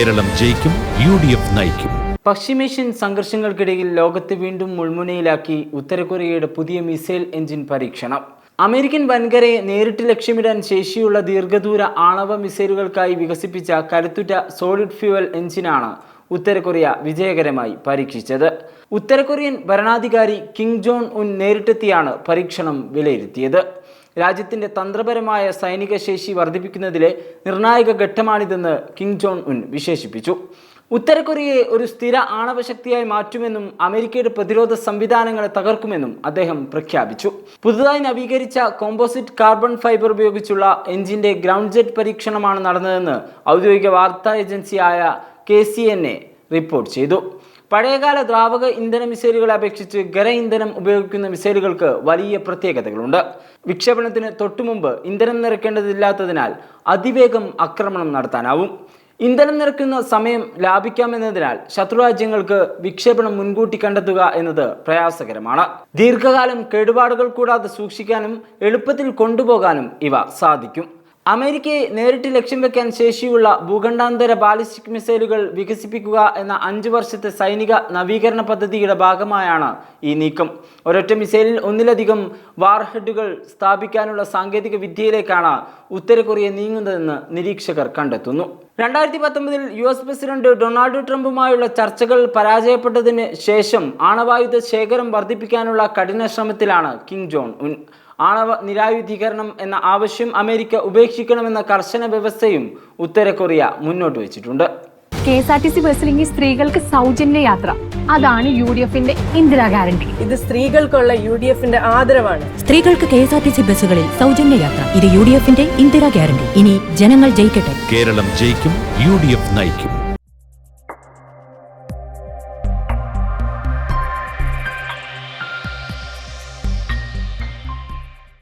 കേരളം ജയിക്കും, UDF നയിക്കും. പശ്ചിമേഷ്യൻ സംഘർഷങ്ങൾക്കിടയിൽ ലോകത്തെ വീണ്ടും മുൾമുനയിലാക്കി ഉത്തര കൊറിയയുടെ പുതിയ മിസൈൽ എഞ്ചിൻ പരീക്ഷണം. അമേരിക്കൻ വൻകരയെ നേരിട്ട് ലക്ഷ്യമിടാൻ ശേഷിയുള്ള ദീർഘദൂര ആണവ മിസൈലുകൾക്കായി വികസിപ്പിച്ച കരുത്തുറ്റ സോളിഡ് ഫ്യൂവൽ എഞ്ചിനാണ് ഉത്തര കൊറിയ വിജയകരമായി പരീക്ഷിച്ചത്. ഉത്തര കൊറിയൻ ഭരണാധികാരി കിം ജോങ് ഉൻ നേരിട്ടെത്തിയാണ് പരീക്ഷണം വിലയിരുത്തിയത്. രാജ്യത്തിന്റെ തന്ത്രപരമായ സൈനിക ശേഷി വർദ്ധിപ്പിക്കുന്നതിലെ നിർണായക ഘട്ടമാണിതെന്ന് കിം ജോങ് ഉൻ വിശേഷിപ്പിച്ചു. ഉത്തര കൊറിയയെ ഒരു സ്ഥിര ആണവശക്തിയായി മാറ്റുമെന്നും അമേരിക്കയുടെ പ്രതിരോധ സംവിധാനങ്ങളെ തകർക്കുമെന്നും അദ്ദേഹം പ്രഖ്യാപിച്ചു. പുതുതായി നവീകരിച്ച കോമ്പോസിറ്റ് കാർബൺ ഫൈബർ ഉപയോഗിച്ചുള്ള എഞ്ചിന്റെ ഗ്രൗണ്ട് ജെറ്റ് പരീക്ഷണമാണ് നടന്നതെന്ന് ഔദ്യോഗിക വാർത്താ ഏജൻസിയായ KCNA റിപ്പോർട്ട് ചെയ്തു. പഴയകാല ദ്രാവക ഇന്ധന മിസൈലുകളെ അപേക്ഷിച്ച് ഖര ഇന്ധനം ഉപയോഗിക്കുന്ന മിസൈലുകൾക്ക് വലിയ പ്രത്യേകതകളുണ്ട്. വിക്ഷേപണത്തിന് തൊട്ടുമുമ്പ് ഇന്ധനം നിറയ്ക്കേണ്ടതില്ലാത്തതിനാൽ അതിവേഗം ആക്രമണം നടത്താനാവും. ഇന്ധനം നിറയ്ക്കുന്ന സമയം ലാഭിക്കാമെന്നതിനാൽ ശത്രുരാജ്യങ്ങൾക്ക് വിക്ഷേപണം മുൻകൂട്ടി കണ്ടെത്തുക എന്നത് പ്രയാസകരമാണ്. ദീർഘകാലം കേടുപാടുകൾ കൂടാതെ സൂക്ഷിക്കാനും എളുപ്പത്തിൽ കൊണ്ടുപോകാനും ഇവ സാധിക്കും. അമേരിക്കയെ നേരിട്ട് ലക്ഷ്യം വെക്കാൻ ശേഷിയുള്ള ഭൂഖണ്ഡാന്തര ബാലിസ്റ്റിക് മിസൈലുകൾ വികസിപ്പിക്കുക എന്ന 5 വർഷത്തെ സൈനിക നവീകരണ പദ്ധതിയുടെ ഭാഗമായാണ് ഈ നീക്കം. ഒരൊറ്റ മിസൈലിൽ ഒന്നിലധികം വാർഹെഡുകൾ സ്ഥാപിക്കാനുള്ള സാങ്കേതിക വിദ്യയിലേക്കാണ് ഉത്തര കൊറിയ നീങ്ങുന്നതെന്ന് നിരീക്ഷകർ കണ്ടെത്തുന്നു. 2019 US പ്രസിഡന്റ് ഡൊണാൾഡ് ട്രംപുമായുള്ള ചർച്ചകൾ പരാജയപ്പെട്ടതിന് ശേഷം ആണവായുധ ശേഖരം വർദ്ധിപ്പിക്കാനുള്ള കഠിന ശ്രമത്തിലാണ് കിം ജോങ് ഉൻ. ആണവ നിരായുധീകരണം എന്ന ആവശ്യം അമേരിക്ക ഉപേക്ഷിക്കണമെന്ന കർശന വ്യവസ്ഥയും ഉത്തര കൊറിയ മുന്നോട്ട് വെച്ചിട്ടുണ്ട്. KSRTC ബസ്സിൽ സ്ത്രീകൾക്ക് സൗജന്യ യാത്ര, അതാണ് UDFന്റെ ഇന്ദിരാ ഗ്യാരണ്ടി. ഇത് സ്ത്രീകൾക്കുള്ള UDFന്റെ ആദരവാണ്. സ്ത്രീകൾക്ക് KSRTC ബസ്സുകളിൽ സൗജന്യ യാത്ര, ഇത് UDFന്റെ ഇന്ദിരാ ഗ്യാരണ്ടി. ഇനി ജനങ്ങൾ ജയിക്കട്ടെ. കേരളം ജയിക്കും, UDF നയിക്കും.